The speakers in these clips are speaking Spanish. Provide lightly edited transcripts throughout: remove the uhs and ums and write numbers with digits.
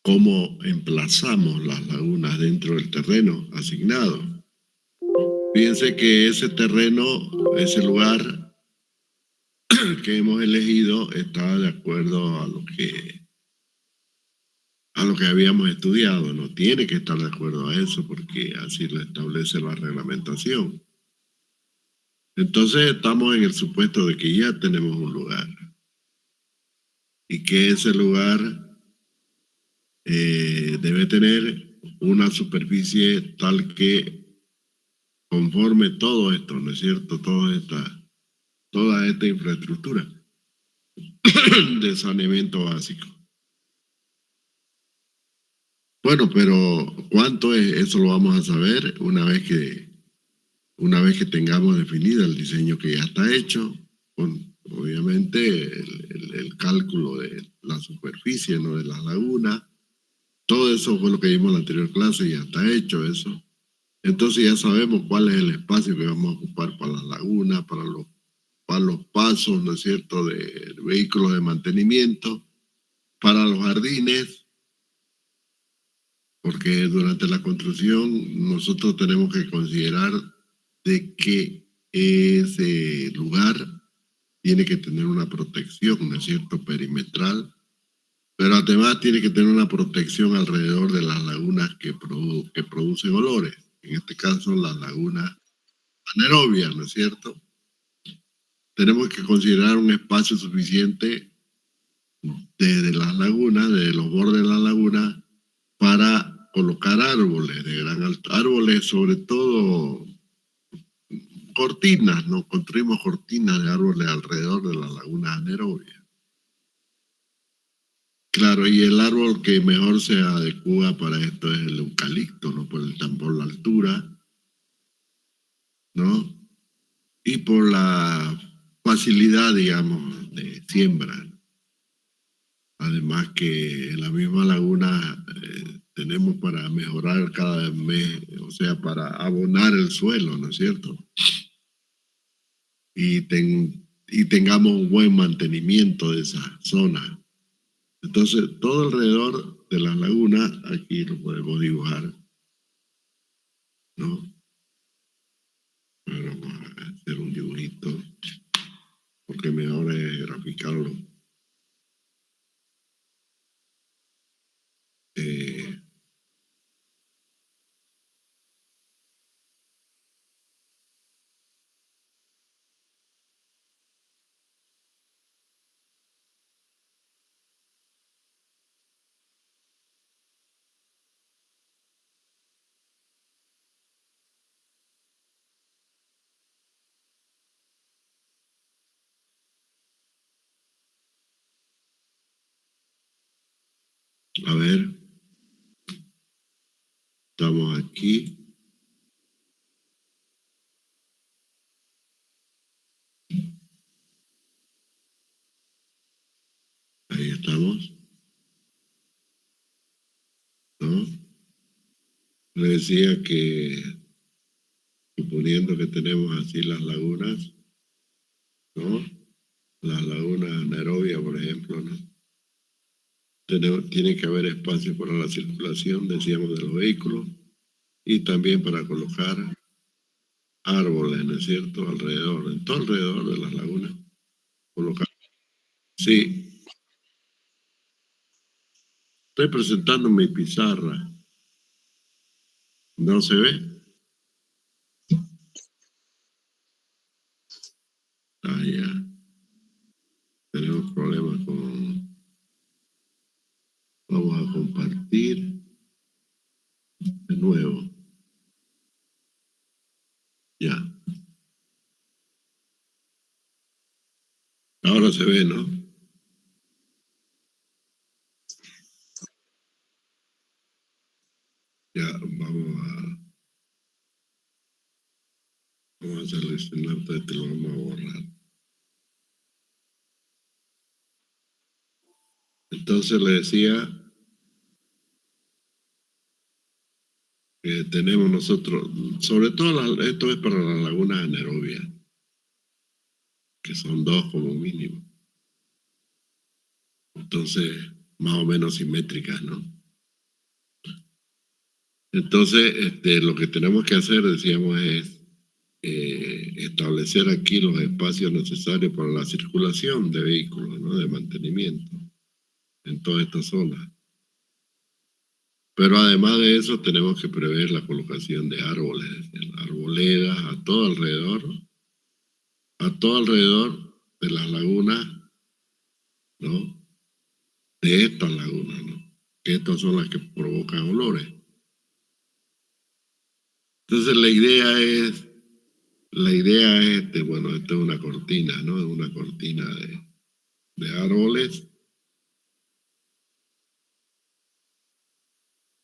cómo emplazamos las lagunas dentro del terreno asignado. Fíjense que ese terreno, ese lugar que hemos elegido está de acuerdo a lo que habíamos estudiado, no tiene que estar de acuerdo a eso porque así lo establece la reglamentación. Entonces estamos en el supuesto de que ya tenemos un lugar y que ese lugar debe tener una superficie tal que conforme todo esto, ¿no es cierto? Toda esta infraestructura de saneamiento básico. Bueno, pero ¿cuánto es? Eso lo vamos a saber una vez que tengamos definido el diseño que ya está hecho, con obviamente el cálculo de la superficie, ¿no? De las lagunas. Todo eso fue lo que vimos en la anterior clase, ya está hecho eso. Entonces ya sabemos cuál es el espacio que vamos a ocupar para las lagunas, para los pasos, ¿no es cierto?, de vehículos de mantenimiento, para los jardines, porque durante la construcción nosotros tenemos que considerar de que ese lugar tiene que tener una protección, ¿no es cierto?, perimetral, pero además tiene que tener una protección alrededor de las lagunas que producen olores, en este caso las lagunas anaerobias, ¿no es cierto? Tenemos que considerar un espacio suficiente de las lagunas, de los bordes de la laguna, para colocar árboles de gran alto, árboles sobre todo cortinas, ¿no? Construimos cortinas de árboles alrededor de las lagunas anaerobias. Claro, y el árbol que mejor se adecua para esto es el eucalipto, ¿no? Por la altura, ¿no? Y por la facilidad, digamos, de siembra. Además que en la misma laguna tenemos para mejorar cada mes, o sea, para abonar el suelo, ¿no es cierto? Y tengamos un buen mantenimiento de esa zona. Entonces, todo alrededor de las lagunas, aquí lo podemos dibujar, ¿no? Pero vamos a hacer un dibujito, porque mejor es graficarlo. A ver, estamos aquí. Ahí estamos, ¿no? Le decía que suponiendo que tenemos así las lagunas, ¿no? Las lagunas anaerobias, por ejemplo, ¿no? Tiene que haber espacio para la circulación, decíamos, de los vehículos y también para colocar árboles, ¿no es cierto?, alrededor, en todo alrededor de las lagunas. Colocar. Sí, estoy presentando mi pizarra. ¿No se ve? Ah, ya. Tenemos problemas con... Vamos a compartir de nuevo. Ya. Ahora se ve, ¿no? Ya, vamos a seleccionar, te lo vamos a borrar. Entonces le decía que tenemos nosotros, sobre todo esto es para las lagunas anaerobias, que son 2 como mínimo. Entonces, más o menos simétricas, ¿no? Entonces, lo que tenemos que hacer, decíamos, es establecer aquí los espacios necesarios para la circulación de vehículos, ¿no? De mantenimiento en todas estas zonas. Pero además de eso, tenemos que prever la colocación de árboles, arboledas a todo alrededor de las lagunas, ¿no? De estas lagunas, ¿no? Que estas son las que provocan olores. Entonces la idea es, bueno, esta es una cortina, ¿no? Es una cortina de árboles,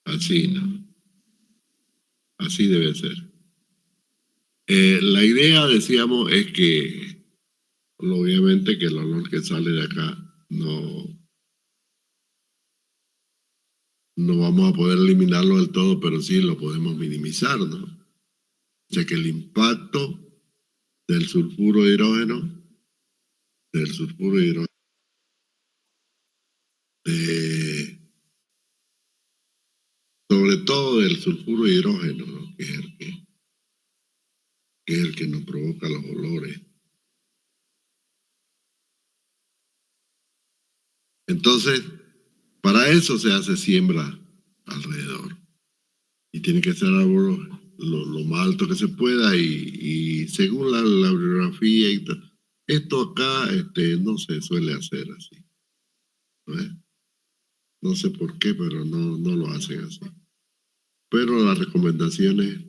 así, ¿no? Así debe ser. La idea, decíamos, es que obviamente que el olor que sale de acá no vamos a poder eliminarlo del todo, pero sí lo podemos minimizar, ¿no? O sea que el impacto del sulfuro de hidrógeno, del sulfuro de hidrógeno, eh, sobre todo del sulfuro de hidrógeno, ¿no? Que es el que nos provoca los olores. Entonces, para eso se hace siembra alrededor. Y tiene que ser árbol lo más alto que se pueda y según la bibliografía y tal. Esto acá no se suele hacer así. ¿No es? No sé por qué, pero no lo hacen así. Pero las recomendaciones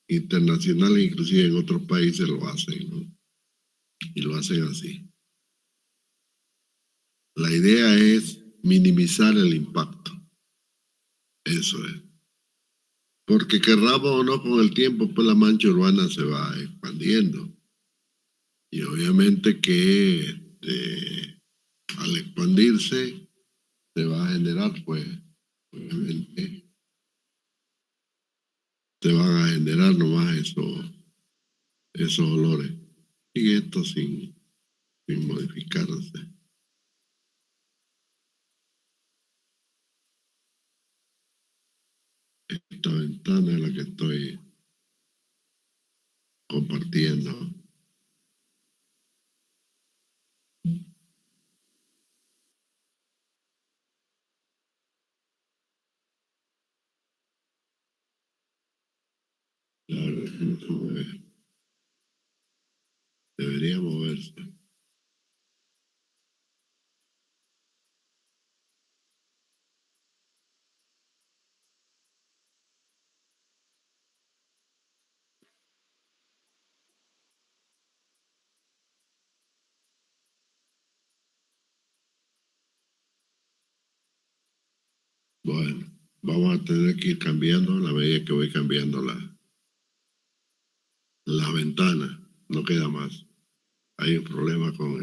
internacionales, inclusive en otros países, lo hacen, ¿no? Y lo hacen así. La idea es minimizar el impacto. Eso es. Porque querramos o no, con el tiempo, pues la mancha urbana se va expandiendo. Y obviamente que al expandirse se va a generar, pues, obviamente, se van a generar nomás esos olores. Y esto sin modificarse. Esta ventana es la que estoy compartiendo. Claro, no se mueve. Debería moverse. Bueno, vamos a tener que ir cambiando a la medida que voy cambiando la ventana. No queda más. Hay un problema con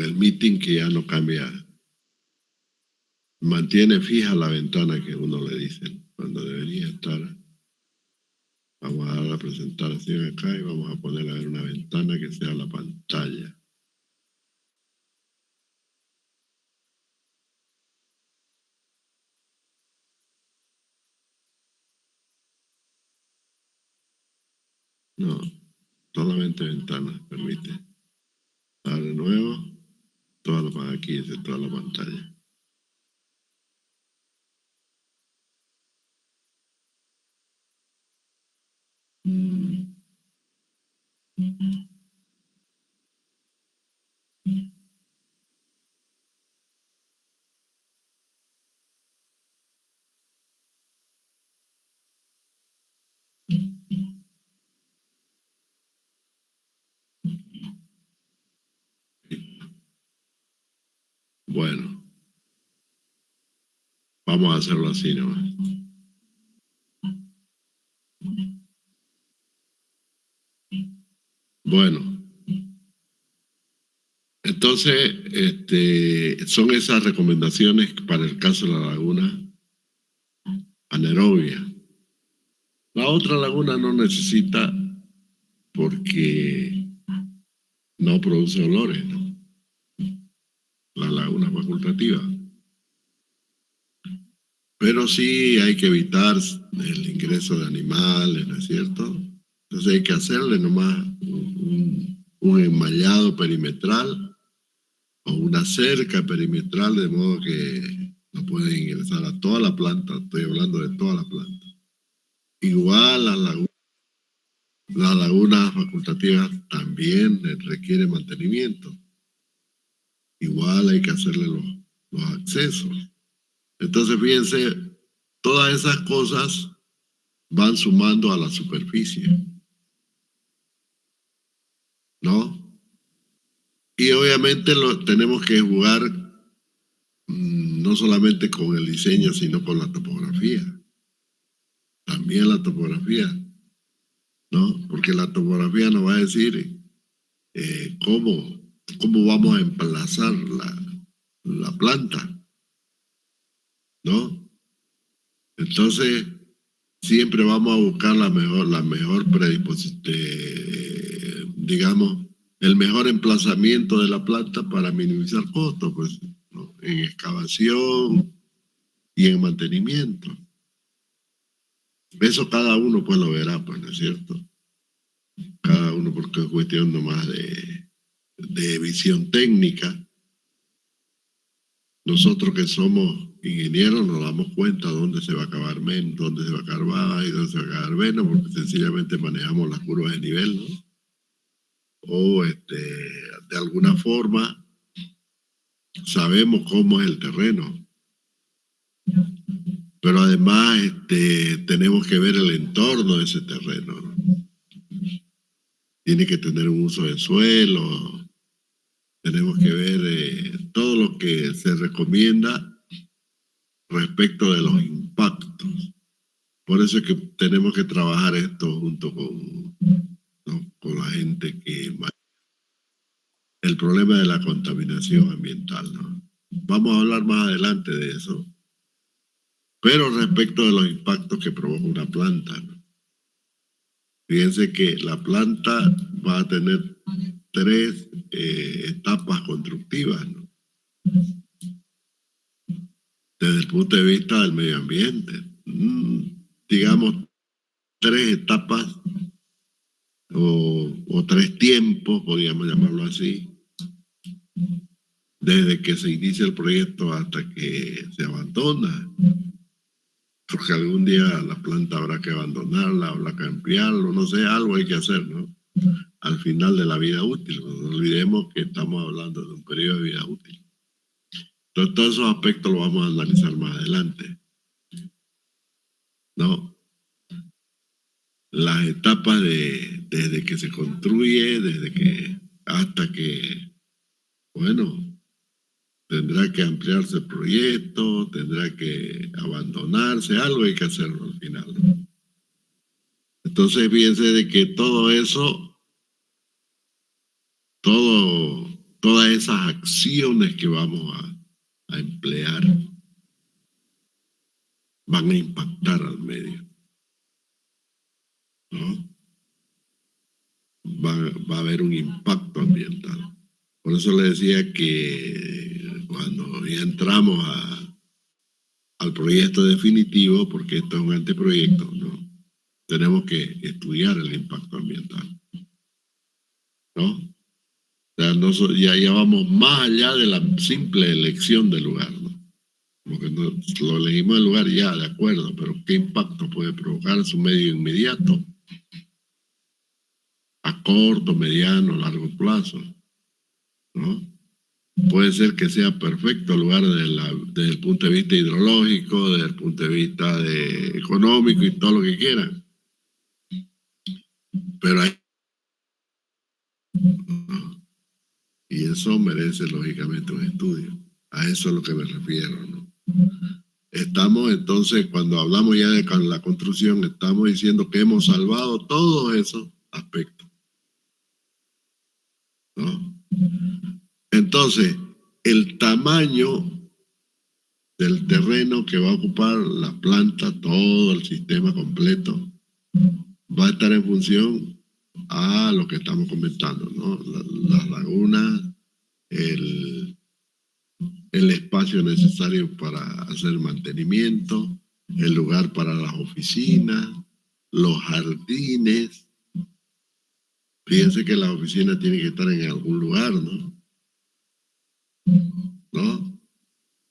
el meeting que ya no cambia. Mantiene fija la ventana que uno le dice cuando debería estar. Vamos a dar la presentación acá y vamos a poner a ver una ventana que sea la pantalla. No, solamente ventana, permite. Dar de nuevo, aquí dice toda la pantalla. Bueno, vamos a hacerlo así nomás. Bueno, entonces son esas recomendaciones para el caso de la laguna anaerobia. La otra laguna no necesita porque no produce olores, ¿no? La laguna facultativa. pero sí hay que evitar el ingreso de animales, ¿no es cierto? Entonces hay que hacerle nomás un enmallado perimetral o una cerca perimetral, de modo que no pueden ingresar a toda la planta. Estoy hablando de toda la planta. Igual las lagunas facultativas también requieren mantenimiento. Igual hay que hacerle los accesos. Entonces, fíjense, todas esas cosas van sumando a la superficie, ¿no? Y obviamente tenemos que jugar no solamente con el diseño, sino con la topografía. También la topografía, ¿no? Porque la topografía nos va a decir cómo vamos a emplazar la planta, ¿no? Entonces, siempre vamos a buscar la mejor predisposición, digamos, el mejor emplazamiento de la planta para minimizar costos, pues, ¿no? En excavación y en mantenimiento. Eso cada uno pues lo verá, pues, ¿no es cierto? Cada uno, porque es cuestión nomás de visión técnica. Nosotros que somos ingenieros nos damos cuenta dónde se va a acabar menos, dónde se va a acabar más y dónde se va a acabar menos, porque sencillamente manejamos las curvas de nivel, ¿no? O de alguna forma sabemos cómo es el terreno. Pero además tenemos que ver el entorno de ese terreno, ¿no? Tiene que tener un uso de suelo, tenemos que ver todo lo que se recomienda respecto de los impactos. Por eso es que tenemos que trabajar esto junto con la gente que... El problema de la contaminación ambiental, ¿no? Vamos a hablar más adelante de eso. Pero respecto de los impactos que provoca una planta, ¿no? Fíjense que la planta va a tener 3 etapas constructivas, ¿no? Desde el punto de vista del medio ambiente. Digamos, 3 etapas o 3 tiempos, podríamos llamarlo así, desde que se inicia el proyecto hasta que se abandona. Porque algún día la planta habrá que abandonarla, habrá que ampliarlo, no sé, algo hay que hacer, ¿no? Al final de la vida útil. No olvidemos que estamos hablando de un periodo de vida útil. Entonces, todos esos aspectos los vamos a analizar más adelante, ¿no? Las etapas desde que se construye, hasta que, bueno, tendrá que ampliarse el proyecto, tendrá que abandonarse, algo hay que hacerlo al final, ¿no? Entonces, fíjense de que todo eso, todas esas acciones que vamos a emplear van a impactar al medio, ¿no? Va a haber un impacto ambiental. Por eso le decía que cuando ya entramos al proyecto definitivo, porque esto es un anteproyecto, ¿no? Tenemos que estudiar el impacto ambiental, ¿no? O sea, ya vamos más allá de la simple elección del lugar, ¿no? Porque lo elegimos el lugar ya, de acuerdo, pero ¿qué impacto puede provocar en su medio inmediato? A corto, mediano, largo plazo, ¿no? Puede ser que sea perfecto el lugar desde el punto de vista hidrológico, desde el punto de vista económico y todo lo que quieran. Pero hay... ¿no? Y eso merece lógicamente un estudio. A eso es lo que me refiero, ¿no? Estamos entonces, cuando hablamos ya de la construcción, estamos diciendo que hemos salvado todos esos aspectos, ¿no? Entonces, el tamaño del terreno que va a ocupar la planta, todo el sistema completo, va a estar en función a lo que estamos comentando, ¿no? Las lagunas, el espacio necesario para hacer mantenimiento, el lugar para las oficinas, los jardines. Fíjense que las oficinas tienen que estar en algún lugar, ¿no? ¿No?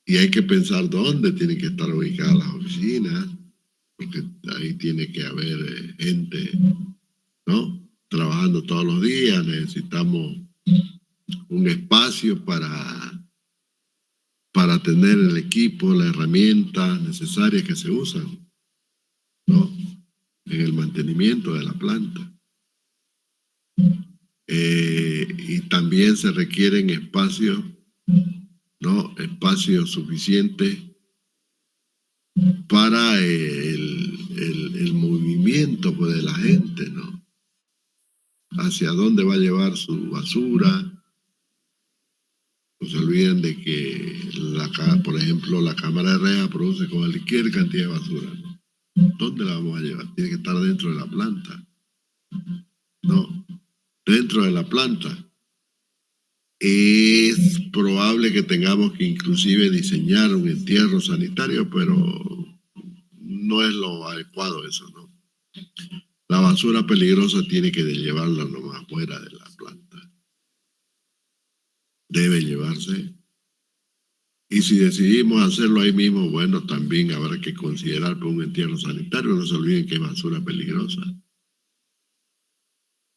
Y hay que pensar dónde tienen que estar ubicadas las oficinas, porque ahí tiene que haber gente, ¿no? Trabajando todos los días, necesitamos un espacio para tener el equipo, las herramientas necesarias que se usan, ¿no? En el mantenimiento de la planta. Y también se requieren espacios, ¿no? Espacios suficientes para el movimiento, pues, de la gente, ¿no? Hacia dónde va a llevar su basura. No se olviden de que, por ejemplo, la cámara de reja produce cualquier cantidad de basura, ¿no? ¿Dónde la vamos a llevar? Tiene que estar dentro de la planta. No, dentro de la planta. Es probable que tengamos que inclusive diseñar un entierro sanitario, pero no es lo adecuado eso, ¿no? La basura peligrosa tiene que llevarla nomás fuera de la planta. Debe llevarse. Y si decidimos hacerlo ahí mismo, bueno, también habrá que considerar por un entierro sanitario. No se olviden que es basura peligrosa.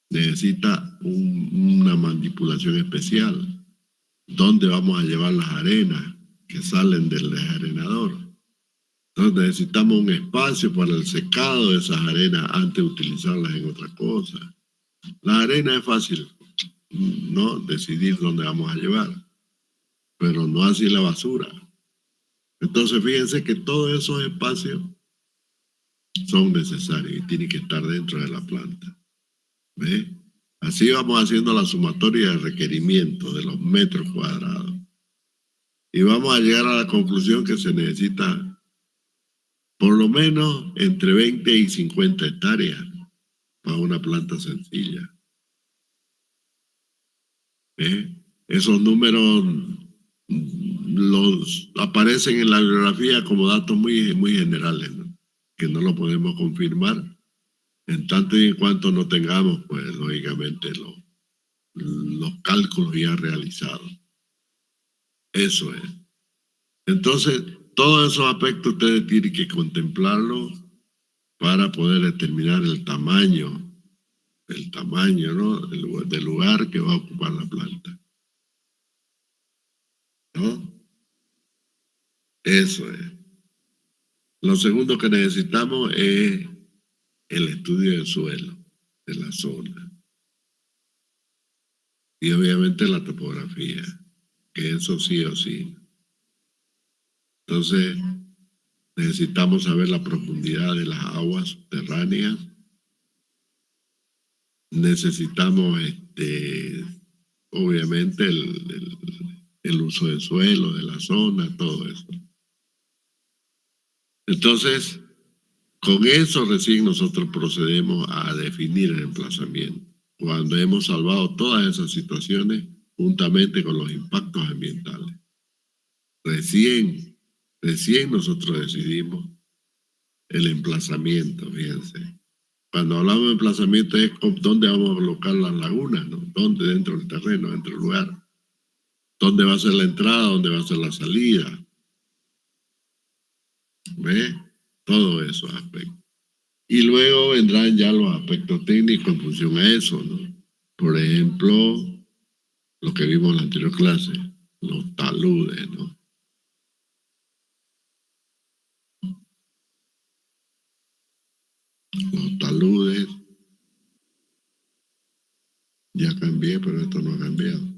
Necesita una manipulación especial. ¿Dónde vamos a llevar las arenas que salen del desarenador? Entonces necesitamos un espacio para el secado de esas arenas antes de utilizarlas en otra cosa. La arena es fácil, ¿no? Decidir dónde vamos a llevar, pero no así la basura. Entonces fíjense que todos esos espacios son necesarios y tienen que estar dentro de la planta. ¿Ve? Así vamos haciendo la sumatoria de requerimientos de los metros cuadrados. Y vamos a llegar a la conclusión que se necesita por lo menos entre 20 y 50 hectáreas para una planta sencilla. Esos números los aparecen en la bibliografía como datos muy generales, ¿no? Que no lo podemos confirmar en tanto y en cuanto no tengamos, pues, lógicamente, los cálculos ya realizados. Eso es. Entonces, todos esos aspectos ustedes tienen que contemplarlos para poder determinar el tamaño, ¿no? Del lugar que va a ocupar la planta, ¿no? Eso es. Lo segundo que necesitamos es el estudio del suelo, de la zona. Y obviamente la topografía, que eso sí o sí. Entonces, necesitamos saber la profundidad de las aguas subterráneas. Necesitamos, obviamente, el uso del suelo, de la zona, todo eso. Entonces, con eso recién nosotros procedemos a definir el emplazamiento. Cuando hemos salvado todas esas situaciones juntamente con los impactos ambientales. Recién nosotros decidimos el emplazamiento, fíjense. Cuando hablamos de emplazamiento es dónde vamos a colocar las lagunas, ¿no? ¿Dónde? Dentro del terreno, dentro del lugar. ¿Dónde va a ser la entrada? ¿Dónde va a ser la salida? ¿Ve? Todos esos aspectos. Y luego vendrán ya los aspectos técnicos en función a eso, ¿no? Por ejemplo, lo que vimos en la anterior clase, los taludes, ¿no? Los taludes, ya cambié, pero esto no ha cambiado.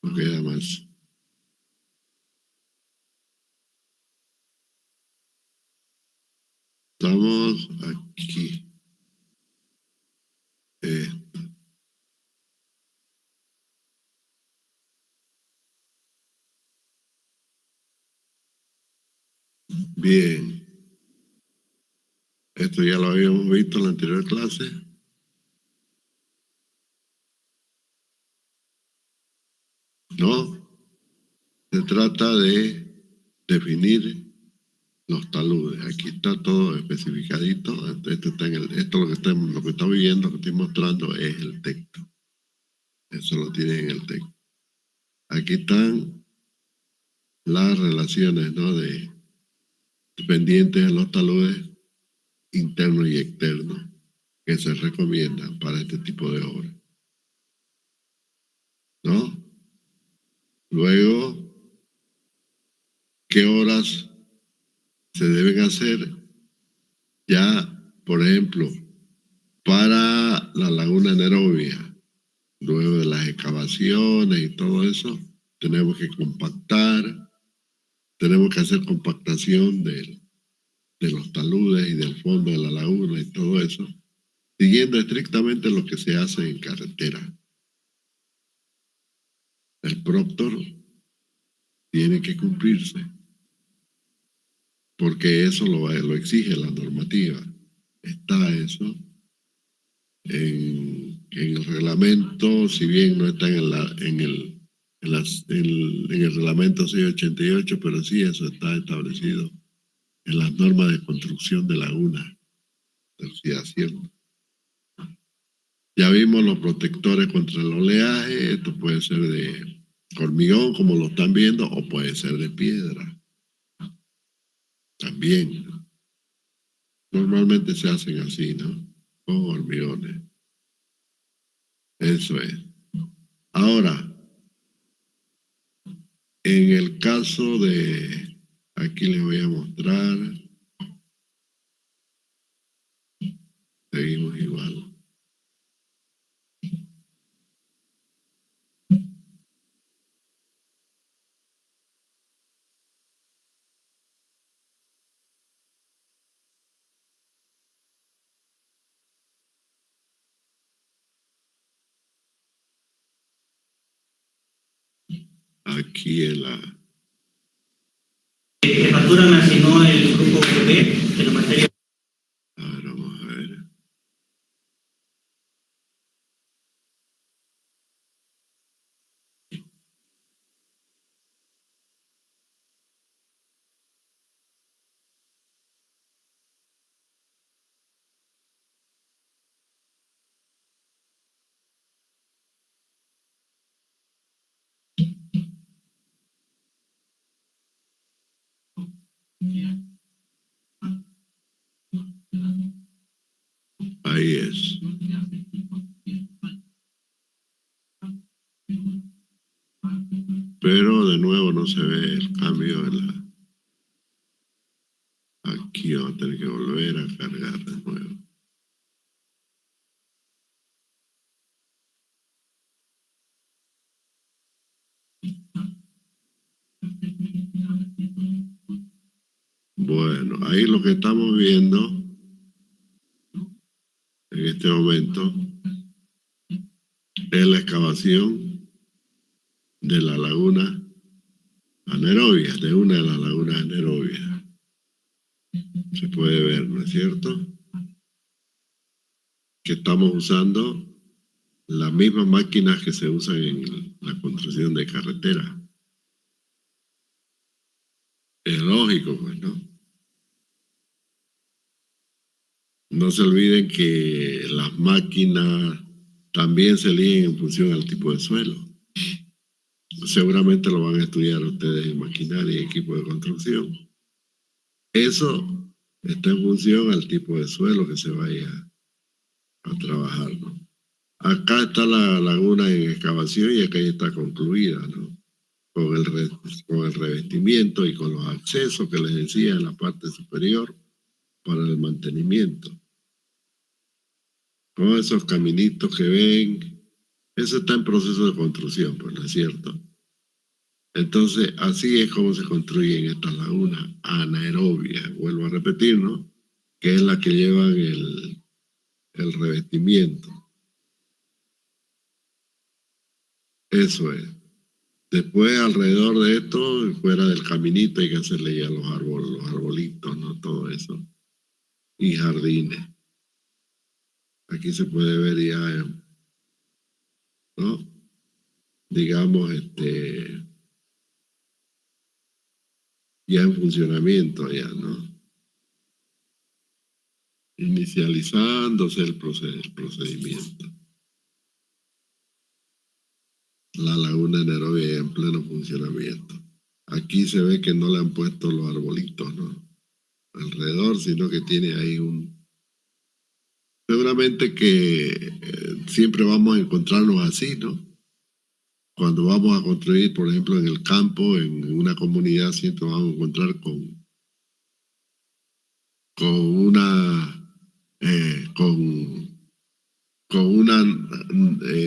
No queda más. Estamos aquí. Bien. Esto ya lo habíamos visto en la anterior clase. ¿No? Se trata de definir los taludes. Aquí está todo especificadito. Esto lo que está viendo, lo que estoy mostrando es el texto. Eso lo tiene en el texto. Aquí están las relaciones, ¿no? Dependientes de los taludes internos y externos que se recomiendan para este tipo de obras, ¿no? Luego, ¿qué obras se deben hacer? Ya, por ejemplo, para la laguna anaerobia, luego de las excavaciones y todo eso, tenemos que compactar, tenemos que hacer compactación de los taludes y del fondo de la laguna y todo eso, siguiendo estrictamente lo que se hace en carretera. El proctor tiene que cumplirse, porque eso lo exige la normativa. Está eso en el reglamento, si bien no está en el reglamento 688, pero sí eso está establecido en las normas de construcción de lagunas de oxidación. Ya vimos los protectores contra el oleaje. Esto puede ser de hormigón, como lo están viendo, o puede ser de piedra. También. Normalmente se hacen así, ¿no? Con hormigones. Eso es. Ahora, en el caso de, aquí les voy a mostrar, seguimos igual. Aquí en la... Jefatura me asignó el grupo B de la materia. Ahora vamos a ver. Ahí es. Pero de nuevo no se ve el cambio en la... Aquí vamos a tener que volver a cargar de nuevo. Bueno, ahí lo que estamos viendo en este momento es la excavación de la laguna anaerobia, de una de las lagunas anaerobias. Se puede ver, ¿no es cierto? Que estamos usando las mismas máquinas que se usan en la construcción de carreteras. Es lógico, pues, ¿no? No se olviden que las máquinas también se eligen en función al tipo de suelo. Seguramente lo van a estudiar ustedes en maquinaria y equipo de construcción. Eso está en función al tipo de suelo que se vaya a trabajar, ¿no? Acá está la laguna en excavación y acá ya está concluida, ¿no? Con el revestimiento y con los accesos que les decía en la parte superior para el mantenimiento. Con esos caminitos que ven, eso está en proceso de construcción, pues, ¿no es cierto? Entonces, así es como se construyen estas lagunas anaerobias, vuelvo a repetir, ¿no? Que es la que llevan el revestimiento. Eso es. Después, alrededor de esto, fuera del caminito, hay que hacerle ya los arbolitos, ¿no? Todo eso. Y jardines. Aquí se puede ver ya, ¿no? Digamos, ya en funcionamiento ya, ¿no? Inicializándose el procedimiento. La laguna de Nairobi en pleno funcionamiento. Aquí se ve que no le han puesto los arbolitos, ¿no? Alrededor, sino que tiene ahí seguramente que siempre vamos a encontrarnos así, ¿no? Cuando vamos a construir, por ejemplo, en el campo, en una comunidad, siempre vamos a encontrar con una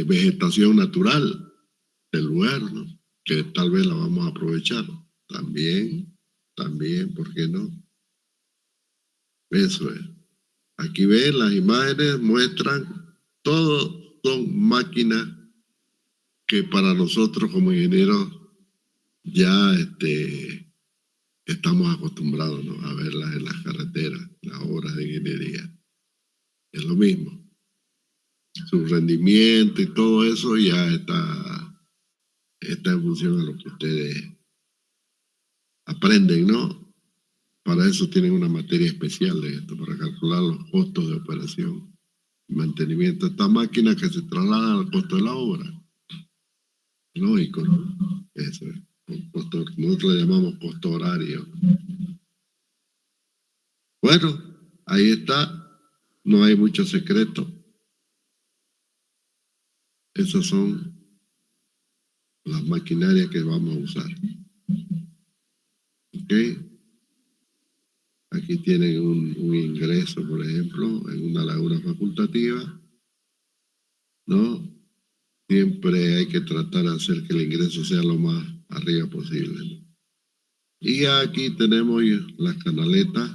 vegetación natural del lugar, ¿no? Que tal vez la vamos a aprovechar. También, ¿por qué no? Eso es. Aquí ven, las imágenes muestran, todo son máquinas que para nosotros como ingenieros ya estamos acostumbrados, ¿no? A verlas en las carreteras, las obras de ingeniería. Es lo mismo. Su rendimiento y todo eso ya está en función a lo que ustedes aprenden, ¿no? Para eso tienen una materia especial de esto, para calcular los costos de operación y mantenimiento de esta máquina que se traslada al costo de la obra. Lógico, ¿no? Eso es. Nosotros le llamamos costo horario. Bueno, ahí está. No hay mucho secreto. Esas son las maquinarias que vamos a usar. ¿Ok? Aquí tienen un ingreso, por ejemplo, en una laguna facultativa, ¿no? Siempre hay que tratar de hacer que el ingreso sea lo más arriba posible, ¿no? Y aquí tenemos las canaletas,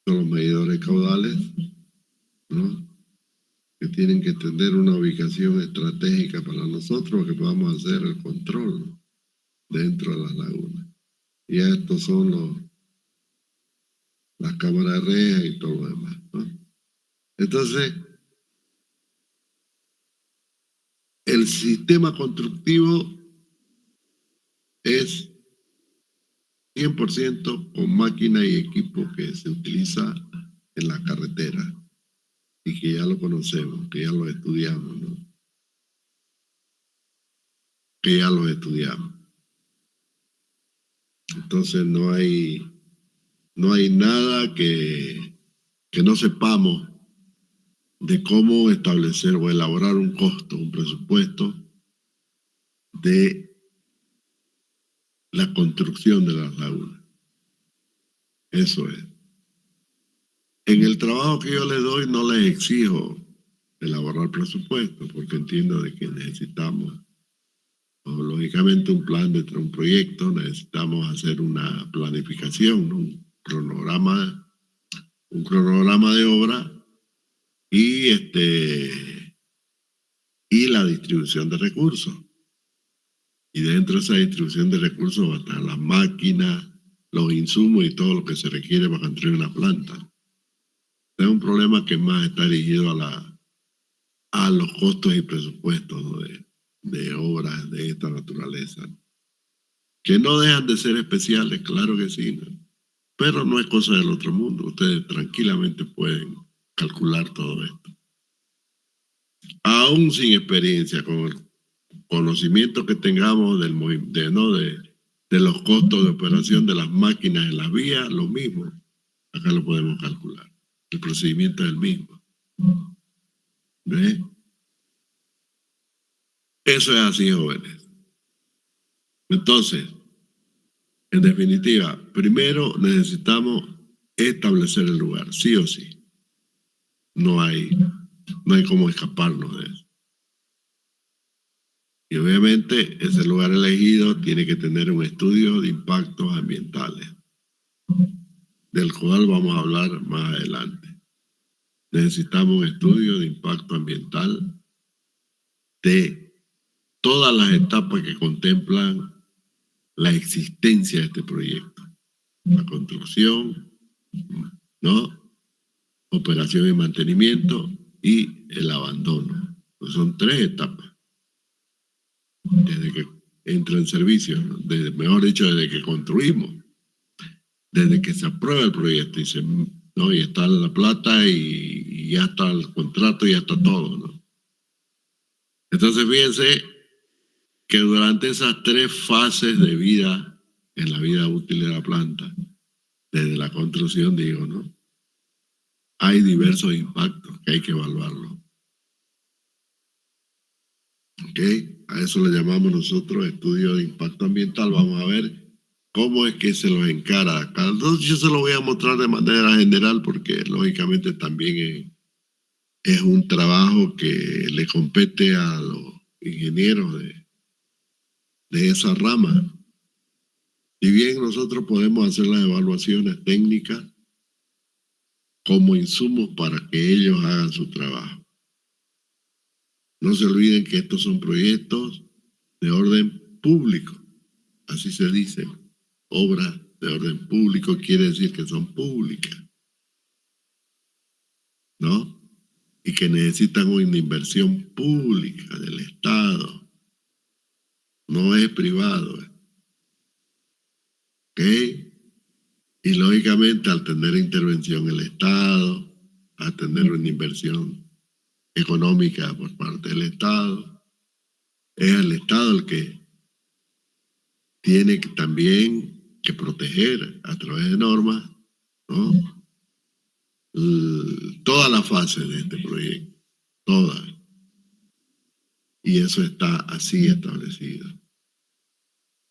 son los medidores caudales, ¿no? Que tienen que tener una ubicación estratégica para nosotros, que podamos hacer el control, ¿no? Dentro de las lagunas. Y estos son las cámaras de reja y todo lo demás, ¿no? Entonces, el sistema constructivo es 100% con máquina y equipo que se utiliza en la carretera y que ya lo conocemos, que ya lo estudiamos, ¿no? Que ya lo estudiamos. Entonces no hay nada que no sepamos de cómo establecer o elaborar un costo, un presupuesto de la construcción de las lagunas. Eso es. En el trabajo que yo les doy no les exijo elaborar presupuesto, porque entiendo de que necesitamos, lógicamente, un plan dentro de un proyecto, necesitamos hacer una planificación, ¿no? un cronograma de obra y la distribución de recursos. Y dentro de esa distribución de recursos va a estar las máquinas, los insumos y todo lo que se requiere para construir una planta. Es un problema que más está dirigido a los costos y presupuestos, ¿no? de obras de esta naturaleza, ¿no? Que no dejan de ser especiales, claro que sí, ¿no? Pero no es cosa del otro mundo. Ustedes tranquilamente pueden calcular todo esto. Aún sin experiencia, con el conocimiento que tengamos de los costos de operación de las máquinas en las vías, lo mismo, acá lo podemos calcular. El procedimiento es el mismo. ¿Ve? Eso es así, jóvenes. Entonces, en definitiva, primero necesitamos establecer el lugar, sí o sí. No hay cómo escaparnos de eso. Y obviamente ese lugar elegido tiene que tener un estudio de impactos ambientales, del cual vamos a hablar más adelante. Necesitamos un estudio de impacto ambiental de todas las etapas que contemplan la existencia de este proyecto. La construcción, ¿no? Operación y mantenimiento y el abandono. Pues son 3 etapas. Desde que entra en servicio, ¿no? Mejor dicho, desde que construimos, desde que se aprueba el proyecto y está la plata y ya está el contrato y ya está todo, ¿no? Entonces fíjense que durante esas 3 fases de vida, en la vida útil de la planta, desde la construcción, digo, ¿no? Hay diversos impactos que hay que evaluarlos. ¿Ok? A eso le llamamos nosotros estudio de impacto ambiental. Vamos a ver cómo es que se los encara. Entonces yo se lo voy a mostrar de manera general porque lógicamente también es un trabajo que le compete a los ingenieros de esa rama. Si bien nosotros podemos hacer las evaluaciones técnicas como insumos para que ellos hagan su trabajo. No se olviden que estos son proyectos de orden público, así se dice. Obras de orden público quiere decir que son públicas, ¿no? Y que necesitan una inversión pública del Estado, no es privado. ¿Ok? Y lógicamente al tener intervención el Estado, al tener una inversión económica por parte del Estado, es el Estado el que tiene también que proteger a través de normas, ¿no? Toda la fase de este proyecto, toda. Y eso está así establecido.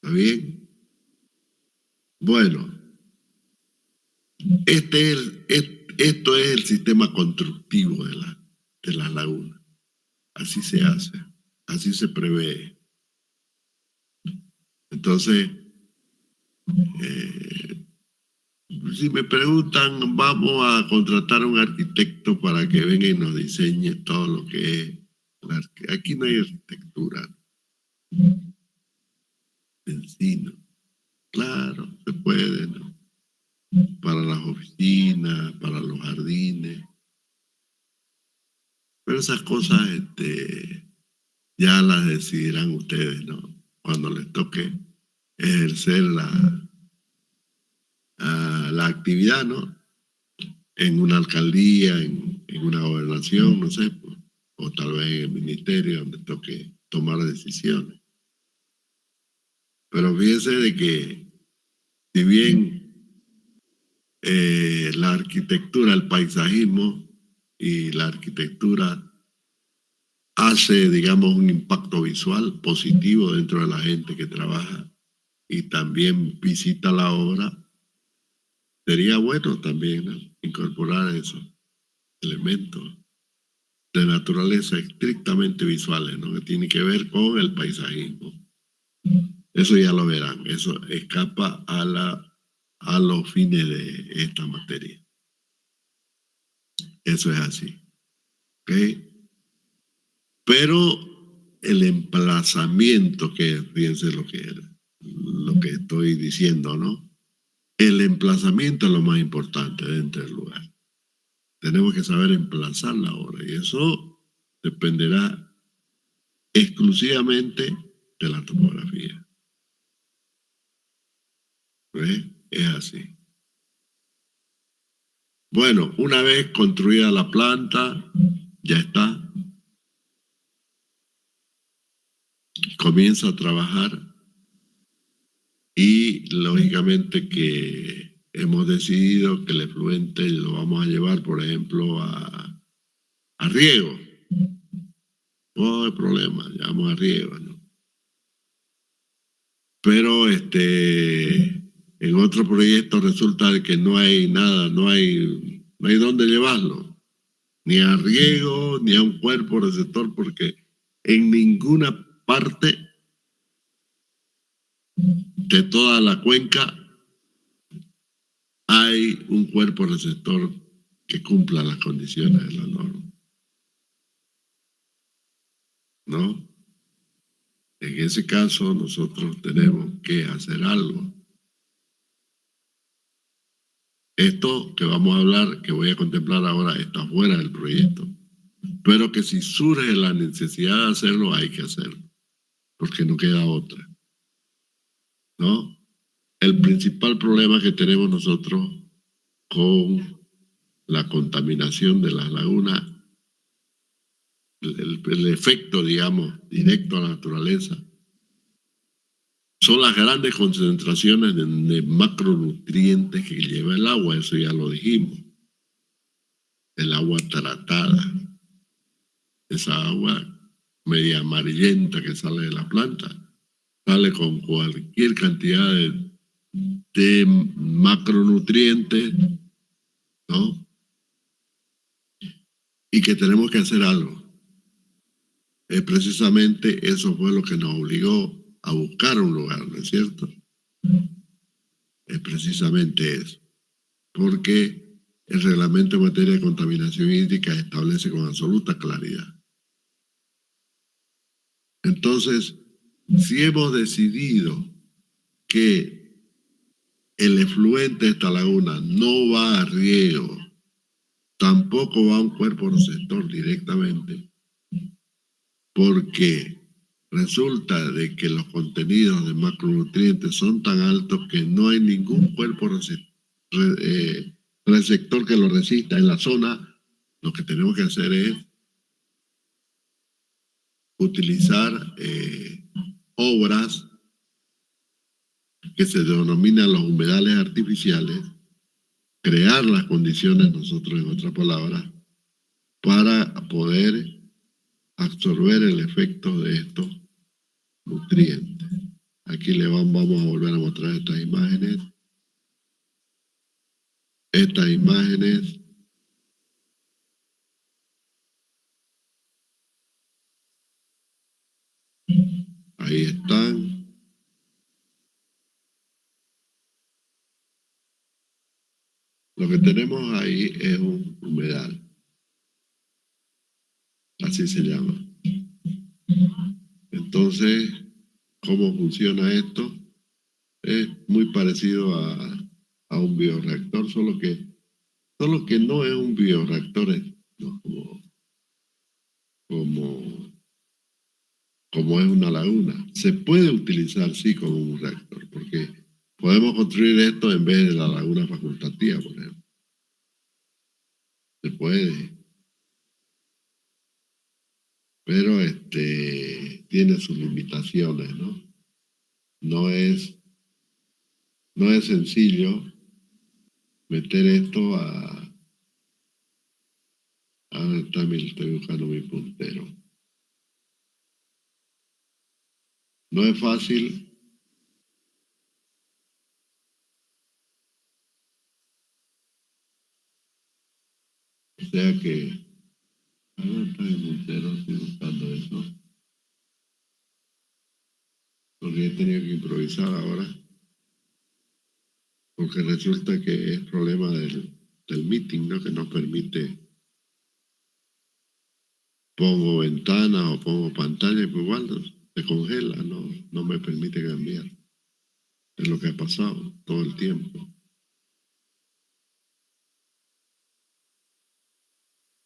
¿Está bien? Bueno, esto es el sistema constructivo de las lagunas. Así se hace, así se prevé. Entonces, si me preguntan, vamos a contratar a un arquitecto para que venga y nos diseñe todo lo que es. Aquí no hay arquitectura en sí, ¿no? Claro, se puede, ¿no? Para las oficinas, para los jardines. Pero esas cosas ya las decidirán ustedes, ¿no? Cuando les toque ejercer la actividad, ¿no? En una alcaldía, en una gobernación, no sé, pues, o tal vez en el ministerio donde toque tomar decisiones. Pero fíjense de que si bien la arquitectura, el paisajismo y la arquitectura hace, digamos, un impacto visual positivo dentro de la gente que trabaja y también visita la obra, sería bueno también, ¿no? Incorporar esos elementos de naturaleza estrictamente visuales, ¿no? Que tienen que ver con el paisajismo. Eso ya lo verán, eso escapa a los fines de esta materia. Eso es así. ¿Ok? Pero el emplazamiento, que fíjense lo que estoy diciendo, ¿no? El emplazamiento es lo más importante dentro del lugar. Tenemos que saber emplazar la obra y eso dependerá exclusivamente de la topografía. ¿Ves? Es así. Bueno, una vez construida la planta, ya está. Comienza a trabajar y lógicamente que hemos decidido que el efluente lo vamos a llevar, por ejemplo, a riego. No hay problema, llevamos a riego, ¿no? Pero en otro proyecto resulta que no hay nada, no hay dónde llevarlo, ni a riego, ni a un cuerpo receptor, porque en ninguna parte de toda la cuenca hay un cuerpo receptor que cumpla las condiciones de la norma, ¿no? En ese caso, nosotros tenemos que hacer algo. Esto que vamos a hablar, que voy a contemplar ahora, está fuera del proyecto. Pero que si surge la necesidad de hacerlo, hay que hacerlo, porque no queda otra, ¿no? El principal problema que tenemos nosotros con la contaminación de las lagunas, el efecto, digamos, directo a la naturaleza, son las grandes concentraciones de macronutrientes que lleva el agua, eso ya lo dijimos. El agua tratada, esa agua media amarillenta que sale de la planta, sale con cualquier cantidad de macronutrientes, ¿no? Y que tenemos que hacer algo. Precisamente eso fue lo que nos obligó a buscar un lugar, ¿no es cierto? Es precisamente eso. Porque el reglamento en materia de contaminación hídrica establece con absoluta claridad. Entonces, si hemos decidido que el efluente de esta laguna no va a riego, tampoco va a un cuerpo receptor directamente, porque resulta de que los contenidos de macronutrientes son tan altos que no hay ningún cuerpo receptor que lo resista en la zona. Lo que tenemos que hacer es utilizar obras que se denominan los humedales artificiales, crear las condiciones, nosotros en otras palabras, para poder absorber el efecto de estos nutrientes. Aquí le vamos a volver a mostrar estas imágenes. Estas imágenes ahí están. Lo que tenemos ahí es un humedal. Así se llama. Entonces, ¿cómo funciona esto? Es muy parecido a un bioreactor, solo que no es un bioreactor, ¿no? como es una laguna. Se puede utilizar, sí, como un reactor, porque podemos construir esto en vez de la laguna facultativa, por ejemplo. Se puede. Pero tiene sus limitaciones, ¿no? No es sencillo meter esto también estoy buscando mi puntero. No es fácil. O sea que, ¿dónde está mi puntero? Estoy buscando eso. Porque he tenido que improvisar ahora. Porque resulta que es problema del meeting, ¿no? Que no permite, pongo ventana o pongo pantalla y pues igual se congela, no me permite cambiar. Es lo que ha pasado todo el tiempo.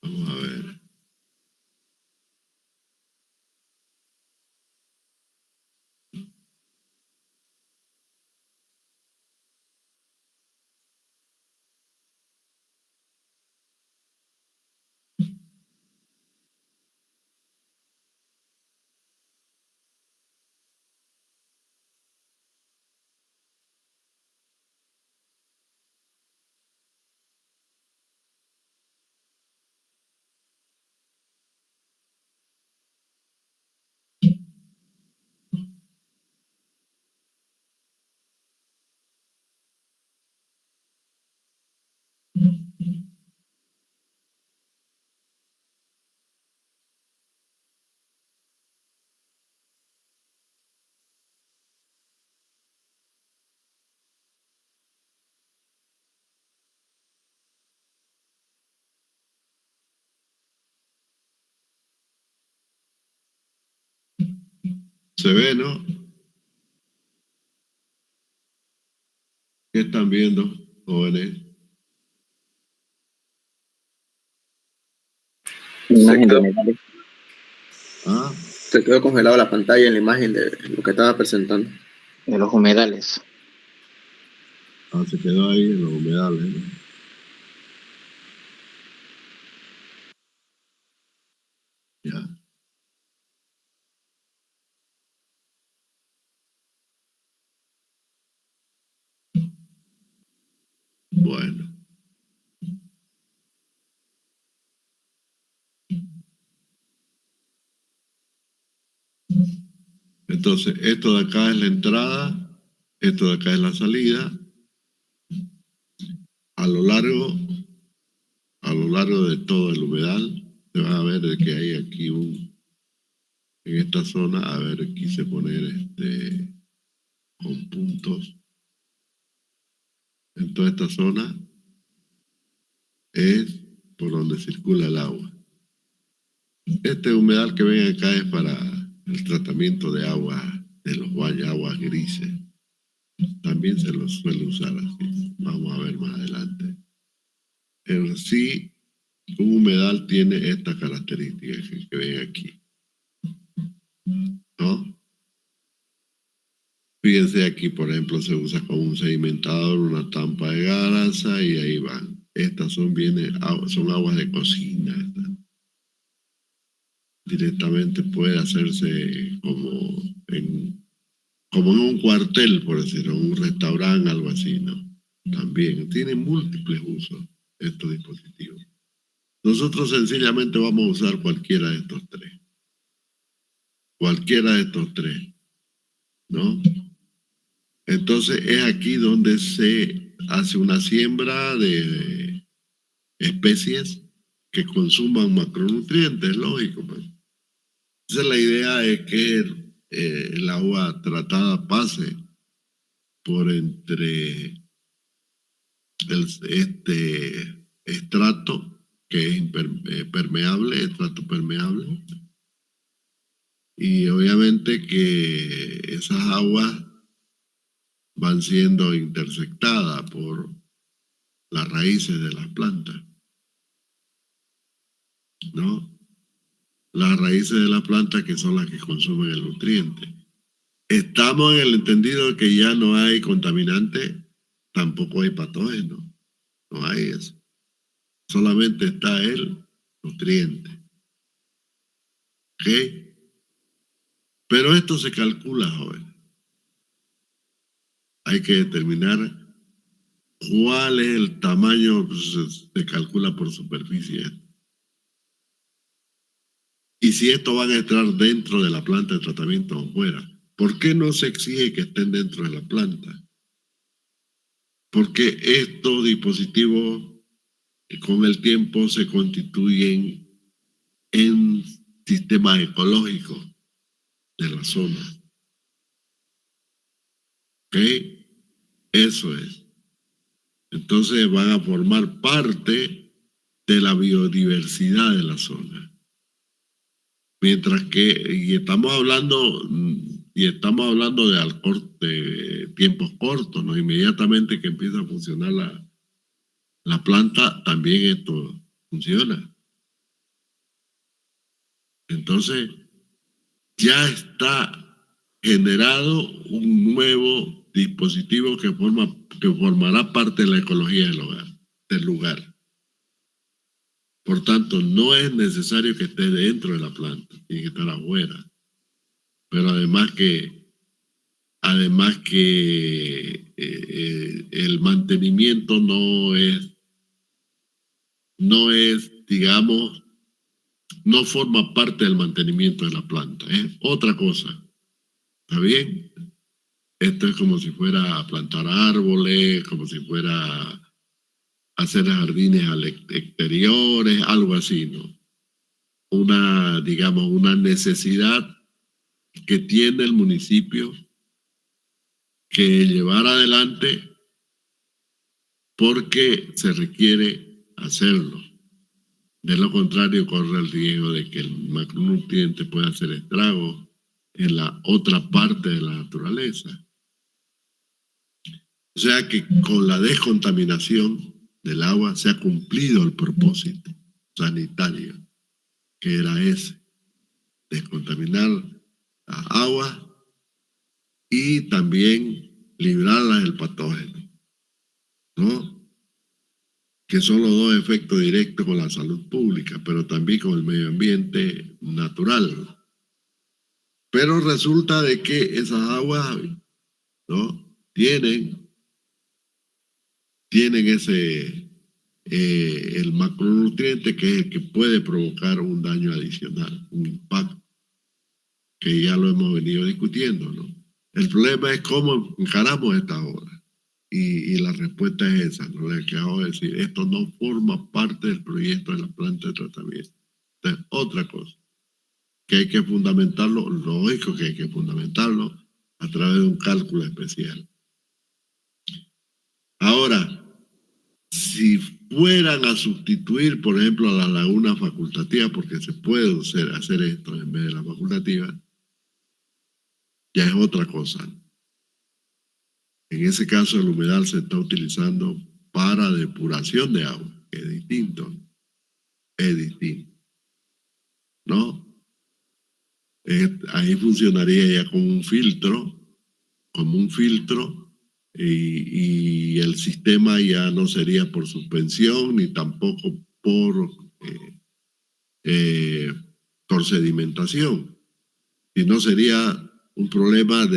Vamos a ver. ¿Se ve, no? ¿Qué están viendo, jóvenes? Imagen de humedales. ¿Ah? Se quedó congelada la pantalla en la imagen de lo que estaba presentando. De los humedales. Ah, se quedó ahí en los humedales, ¿no? Ya. Bueno. Entonces, esto de acá es la entrada, esto de acá es la salida. A lo largo de todo el humedal, se va a ver de que hay aquí en esta zona, a ver, quise poner con puntos. En toda esta zona es por donde circula el agua. Este humedal que ven acá es para el tratamiento de agua, de los baños, aguas grises. También se los suele usar así. Vamos a ver más adelante. En sí, un humedal tiene estas características que ven aquí, ¿no? Fíjense aquí, por ejemplo, se usa como un sedimentador, una tampa de gasa y ahí van. Estas son aguas de cocina. Directamente puede hacerse como en un cuartel, por decirlo, en un restaurante, algo así, ¿no? También tienen múltiples usos estos dispositivos. Nosotros sencillamente vamos a usar cualquiera de estos tres. Cualquiera de estos tres, ¿no? Entonces es aquí donde se hace una siembra de especies que consuman macronutrientes, lógico. Pues. Entonces la idea es que el agua tratada pase por entre este estrato que es permeable, estrato permeable, y obviamente que esas aguas van siendo intersectadas por las raíces de las plantas, ¿no? Las raíces de las plantas que son las que consumen el nutriente. Estamos en el entendido de que ya no hay contaminante, tampoco hay patógeno, no hay eso. Solamente está el nutriente. ¿Ok? Pero esto se calcula, joven. Hay que determinar cuál es el tamaño, pues, se calcula por superficie. Y si esto van a estar dentro de la planta de tratamiento o fuera. ¿Por qué no se exige que estén dentro de la planta? Porque estos dispositivos con el tiempo se constituyen en sistemas ecológicos de la zona. ¿Ok? Eso es. Entonces van a formar parte de la biodiversidad de la zona. Mientras que, y estamos hablando de tiempos cortos, ¿no? Inmediatamente que empieza a funcionar la planta, también esto funciona. Entonces, ya está generado un nuevo dispositivo que formará parte de la ecología del lugar. Por tanto, no es necesario que esté dentro de la planta, tiene que estar afuera. Pero además que el mantenimiento no es, digamos, no forma parte del mantenimiento de la planta, es otra cosa. ¿Está bien? Esto es como si fuera a plantar árboles, como si fuera a hacer jardines exteriores, algo así, ¿no? Digamos, una necesidad que tiene el municipio que llevar adelante porque se requiere hacerlo. De lo contrario, corre el riesgo de que el macronutriente pueda hacer estragos en la otra parte de la naturaleza. O sea que con la descontaminación del agua se ha cumplido el propósito sanitario, que era ese, descontaminar las aguas y también librarlas del patógeno, ¿no? Que son los dos efectos directos con la salud pública, pero también con el medio ambiente natural. Pero resulta de que esas aguas, ¿no? tienen ese, el macronutriente que es el que puede provocar un daño adicional, un impacto, que ya lo hemos venido discutiendo, ¿no? El problema es cómo encaramos esta obra. Y la respuesta es esa, ¿no? Le acabo de decir, esto no forma parte del proyecto de la planta de tratamiento. Esta es otra cosa, que hay que fundamentarlo, lógico que hay que fundamentarlo a través de un cálculo especial. Ahora, si fueran a sustituir, por ejemplo, a las lagunas facultativas, porque se puede hacer esto en vez de la facultativa, ya es otra cosa. En ese caso, el humedal se está utilizando para depuración de agua, que es distinto. Es distinto. ¿No? Ahí funcionaría ya como un filtro, y el sistema ya no sería por suspensión ni tampoco por sedimentación, sino sería un problema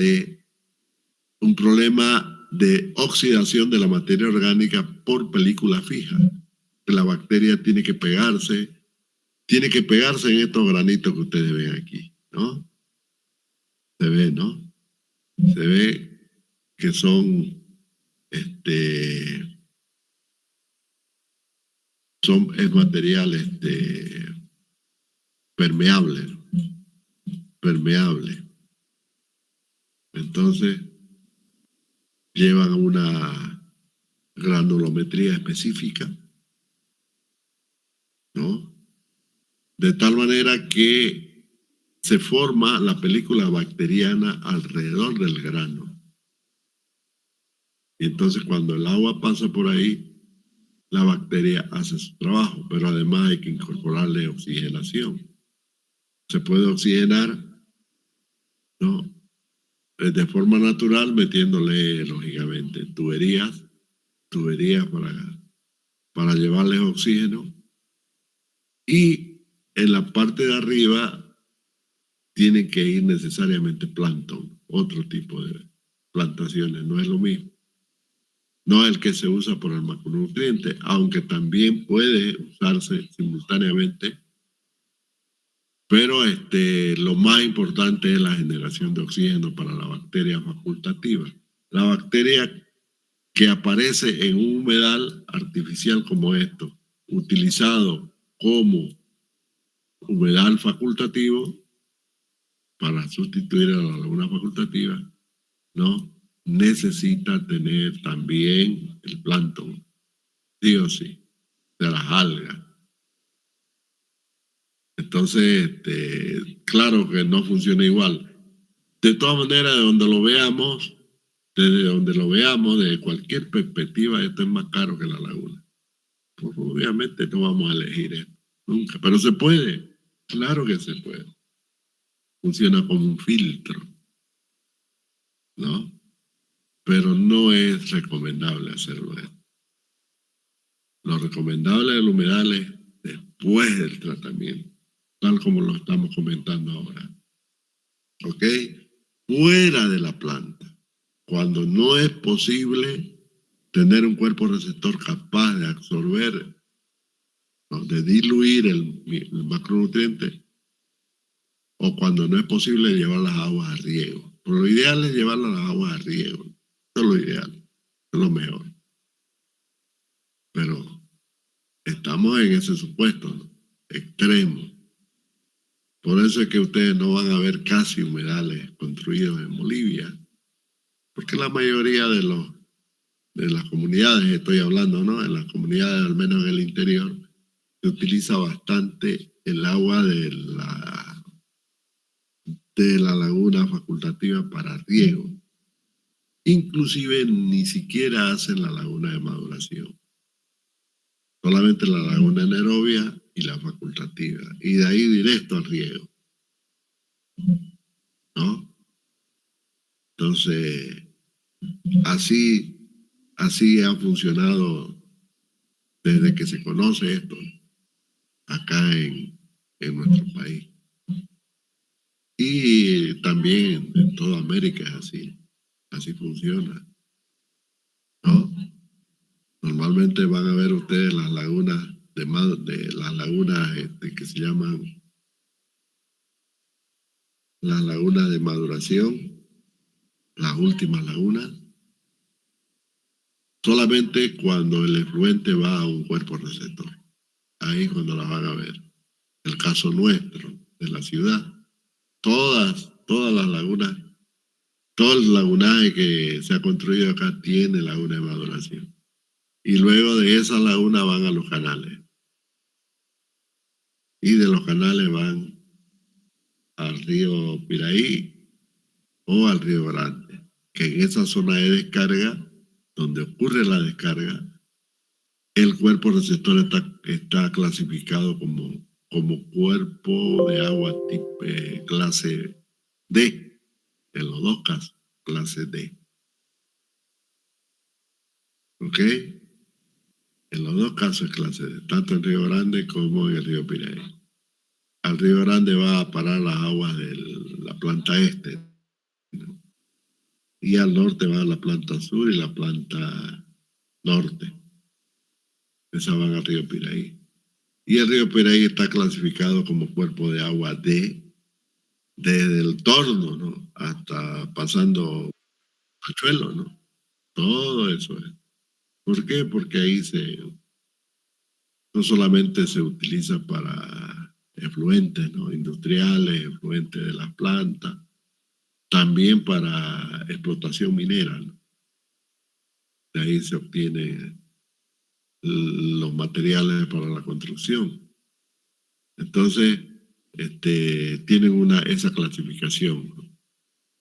de oxidación de la materia orgánica por película fija. La bacteria tiene que pegarse en estos granitos que ustedes ven aquí, ¿no? Se ve, ¿no? Se ve que son es material permeable. Entonces, llevan una granulometría específica, ¿no? De tal manera que se forma la película bacteriana alrededor del grano. Y entonces cuando el agua pasa por ahí, la bacteria hace su trabajo, pero además hay que incorporarle oxigenación. Se puede oxigenar, ¿no? De forma natural, metiéndole, lógicamente, tuberías para llevarles oxígeno. Y en la parte de arriba tienen que ir necesariamente plancton, otro tipo de plantaciones, no es lo mismo. No el que se usa por el macronutriente, aunque también puede usarse simultáneamente, pero lo más importante es la generación de oxígeno para la bacteria facultativa. La bacteria que aparece en un humedal artificial como esto, utilizado como humedal facultativo para sustituir a la laguna facultativa, ¿no? Necesita tener también el plancton, sí o sí, de las algas. Entonces, claro que no funciona igual. De todas maneras, desde donde lo veamos, desde cualquier perspectiva, esto es más caro que la laguna. Pues obviamente no vamos a elegir esto, nunca, pero se puede, claro que se puede. Funciona como un filtro, ¿no? Pero no es recomendable hacerlo esto. Lo recomendable del humedal es después del tratamiento, tal como lo estamos comentando ahora. ¿Ok? Fuera de la planta, cuando no es posible tener un cuerpo receptor capaz de absorber, ¿no? de diluir el macronutriente, o cuando no es posible llevar las aguas a riego. Pero lo ideal es llevar las aguas a riego. Eso es lo ideal, eso es lo mejor. Pero estamos en ese supuesto, ¿no? Extremo. Por eso es que ustedes no van a ver casi humedales construidos en Bolivia, porque la mayoría de las comunidades, estoy hablando, ¿no? En las comunidades, al menos en el interior, se utiliza bastante el agua de de la laguna facultativa para riego. Inclusive ni siquiera hacen la laguna de maduración. Solamente la laguna anaerobia y la facultativa. Y de ahí directo al riego. ¿No? Entonces, así ha funcionado desde que se conoce esto acá en nuestro país. Y también en toda América es así funciona, ¿no? Normalmente van a ver ustedes las lagunas de las lagunas que se llaman las lagunas de maduración, las últimas lagunas, solamente cuando el efluente va a un cuerpo receptor. Ahí es cuando las van a ver. El caso nuestro, de la ciudad, todas las lagunas, todo el lagunaje que se ha construido acá tiene laguna de maduración. Y luego de esa laguna van a los canales. Y de los canales van al río Piraí o al río Grande, que en esa zona de descarga, donde ocurre la descarga, el cuerpo receptor está clasificado como cuerpo de agua tipo, clase D, en los dos casos, clase D. ¿Ok? En los dos casos es clase D, tanto en Río Grande como en el río Piraí. Al río Grande va a parar las aguas de la planta este, ¿no? Y al norte va la planta sur y la planta norte. Esas van al río Piraí. Y el río Piraí está clasificado como cuerpo de agua D, desde el torno, ¿no? Hasta pasando Pachuelo, ¿no? Todo eso es. ¿Por qué? Porque ahí no solamente se utiliza para efluentes, ¿no? Industriales, efluentes de las plantas, también para explotación minera, ¿no? De ahí se obtienen los materiales para la construcción. Entonces, tienen esa clasificación, ¿no?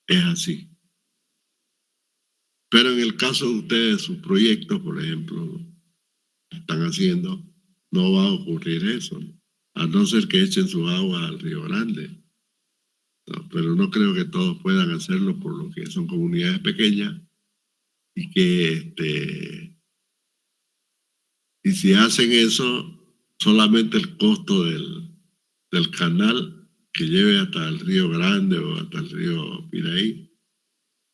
Es así. Pero en el caso de ustedes, sus proyectos, por ejemplo, están haciendo, no va a ocurrir eso, ¿no? A no ser que echen su agua al Río Grande. ¿No? Pero no creo que todos puedan hacerlo por lo que son comunidades pequeñas y que y si hacen eso, solamente el costo del canal que lleve hasta el Río Grande o hasta el río Piraí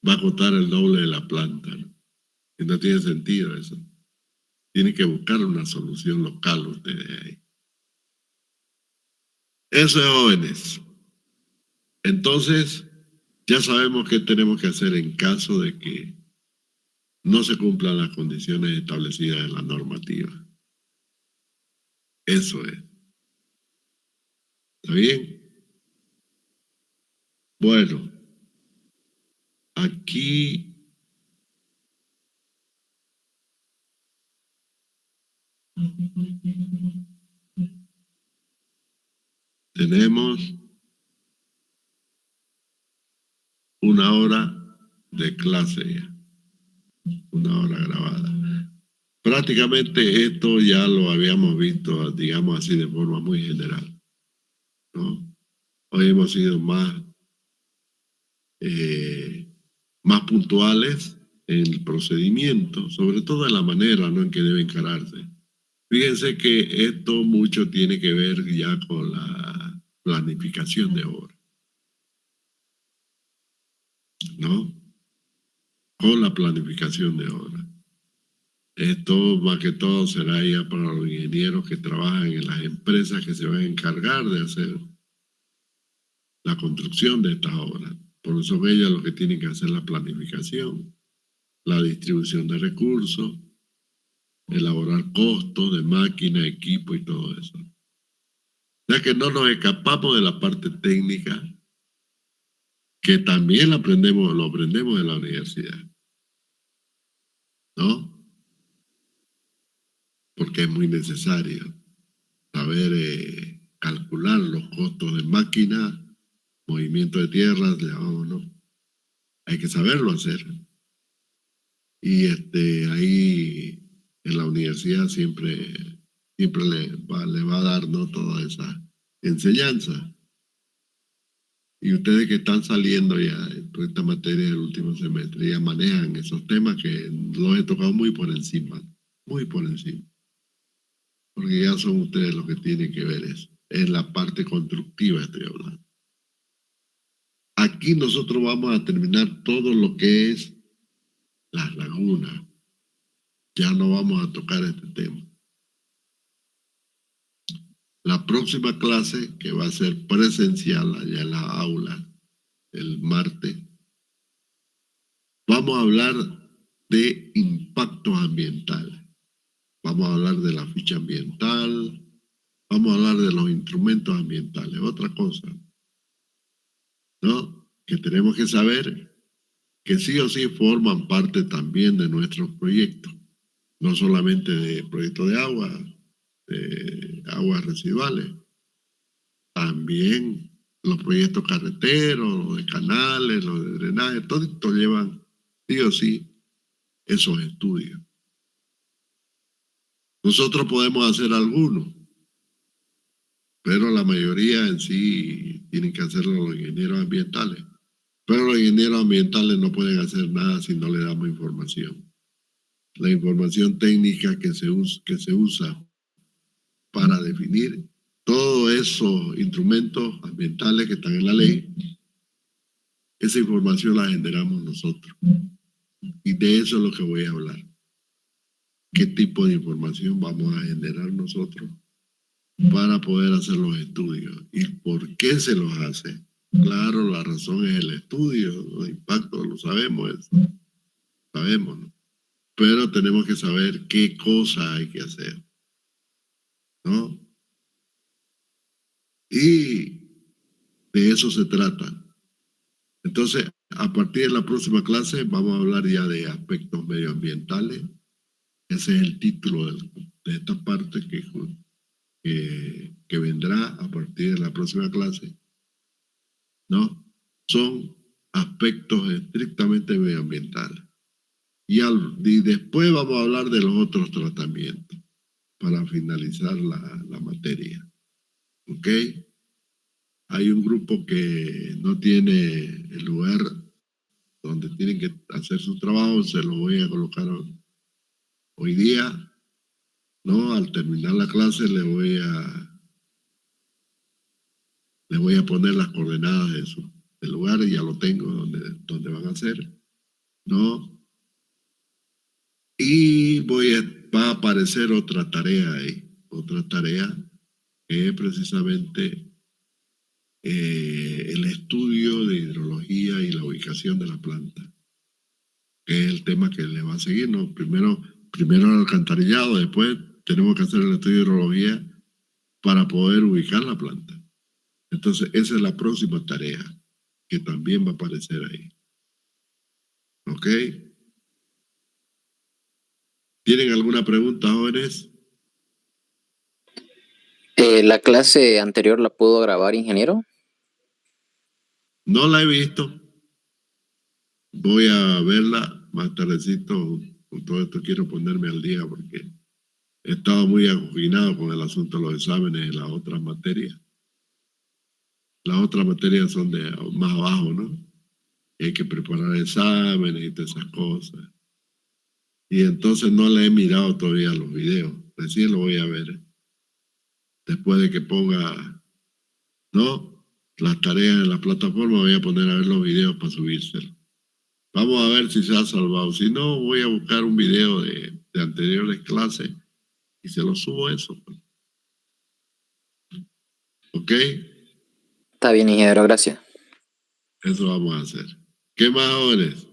va a costar el doble de la planta, ¿no? Y no tiene sentido eso. Tienen que buscar una solución local ustedes ahí. Eso es, jóvenes. Entonces, ya sabemos qué tenemos que hacer en caso de que no se cumplan las condiciones establecidas en la normativa. Eso es. ¿Está bien? Bueno, aquí tenemos una hora de clase ya, una hora grabada. Prácticamente esto ya lo habíamos visto, digamos así, de forma muy general, ¿no? Hoy hemos sido más puntuales en el procedimiento, sobre todo en la manera, ¿no?, en que debe encararse. Fíjense que esto mucho tiene que ver ya con la planificación de obra, ¿no? Con la planificación de obra. Esto más que todo será ya para los ingenieros que trabajan en las empresas que se van a encargar de hacer la construcción de estas obras. Por eso son ellos los que tienen que hacer la planificación, la distribución de recursos, elaborar costos de máquina, equipo y todo eso. Ya que no nos escapamos de la parte técnica, que también lo aprendemos en la universidad, ¿no? Porque es muy necesario saber calcular los costos de máquina, movimiento de tierras, le llamamos, ¿no? Hay que saberlo hacer. Y ahí en la universidad siempre le va a dar, ¿no?, toda esa enseñanza. Y ustedes que están saliendo ya en toda esta materia del último semestre, ya manejan esos temas que los he tocado muy por encima, porque ya son ustedes los que tienen que ver eso. En la parte constructiva estoy hablando. Aquí nosotros vamos a terminar todo lo que es las lagunas. Ya no vamos a tocar este tema. La próxima clase, que va a ser presencial allá en la aula, el martes, vamos a hablar de impactos ambientales. Vamos a hablar de la ficha ambiental, vamos a hablar de los instrumentos ambientales, otra cosa, ¿no? Que tenemos que saber que sí o sí forman parte también de nuestros proyectos, no solamente de proyectos de aguas residuales, también los proyectos carreteros, los de canales, los de drenaje, todo esto llevan sí o sí esos estudios. Nosotros podemos hacer algunos, pero la mayoría en sí tienen que hacerlo los ingenieros ambientales. Pero los ingenieros ambientales no pueden hacer nada si no le damos información. La información técnica que se usa para definir todos esos instrumentos ambientales que están en la ley, esa información la generamos nosotros. Y de eso es lo que voy a hablar. ¿Qué tipo de información vamos a generar nosotros para poder hacer los estudios? ¿Y por qué se los hace? Claro, la razón es el estudio, los impactos, lo sabemos, sabemos, ¿no? Pero tenemos que saber qué cosa hay que hacer, ¿no? Y de eso se trata. Entonces, a partir de la próxima clase vamos a hablar ya de aspectos medioambientales. Ese es el título de esta parte que vendrá a partir de la próxima clase, ¿no? Son aspectos estrictamente medioambientales. Y después vamos a hablar de los otros tratamientos para finalizar la materia. ¿Ok? Hay un grupo que no tiene el lugar donde tienen que hacer su trabajo, se lo voy a colocar hoy día, ¿no? Al terminar la clase le voy a poner las coordenadas del lugar, y ya lo tengo donde van a hacer, ¿no? Y va a aparecer otra tarea ahí, otra tarea que es precisamente el estudio de hidrología y la ubicación de la planta, que es el tema que le va a seguir, ¿no? Primero el alcantarillado, después tenemos que hacer el estudio de hidrología para poder ubicar la planta. Entonces, esa es la próxima tarea que también va a aparecer ahí. ¿Ok? ¿Tienen alguna pregunta, jóvenes? ¿La clase anterior la pudo grabar, ingeniero? No la he visto. Voy a verla más tardecito. Con todo esto quiero ponerme al día porque he estado muy acoginado con el asunto de los exámenes en las otras materias. Las otras materias son de más abajo, ¿no? Y hay que preparar exámenes y todas esas cosas. Y entonces no le he mirado todavía los videos. Recién lo voy a ver. Después de que ponga, ¿no?, las tareas en la plataforma, voy a poner a ver los videos para subírselos. Vamos a ver si se ha salvado. Si no, voy a buscar un video de anteriores clases y se lo subo eso. ¿Ok? Está bien, ingeniero, gracias. Eso vamos a hacer. ¿Qué más, jóvenes?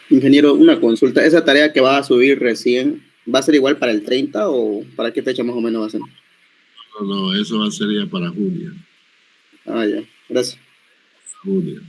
Ingeniero, una consulta. ¿Esa tarea que va a subir recién va a ser igual para el 30 o para qué fecha más o menos va a ser? No, eso va a ser ya para junio. Ah, ya. Gracias. Junio.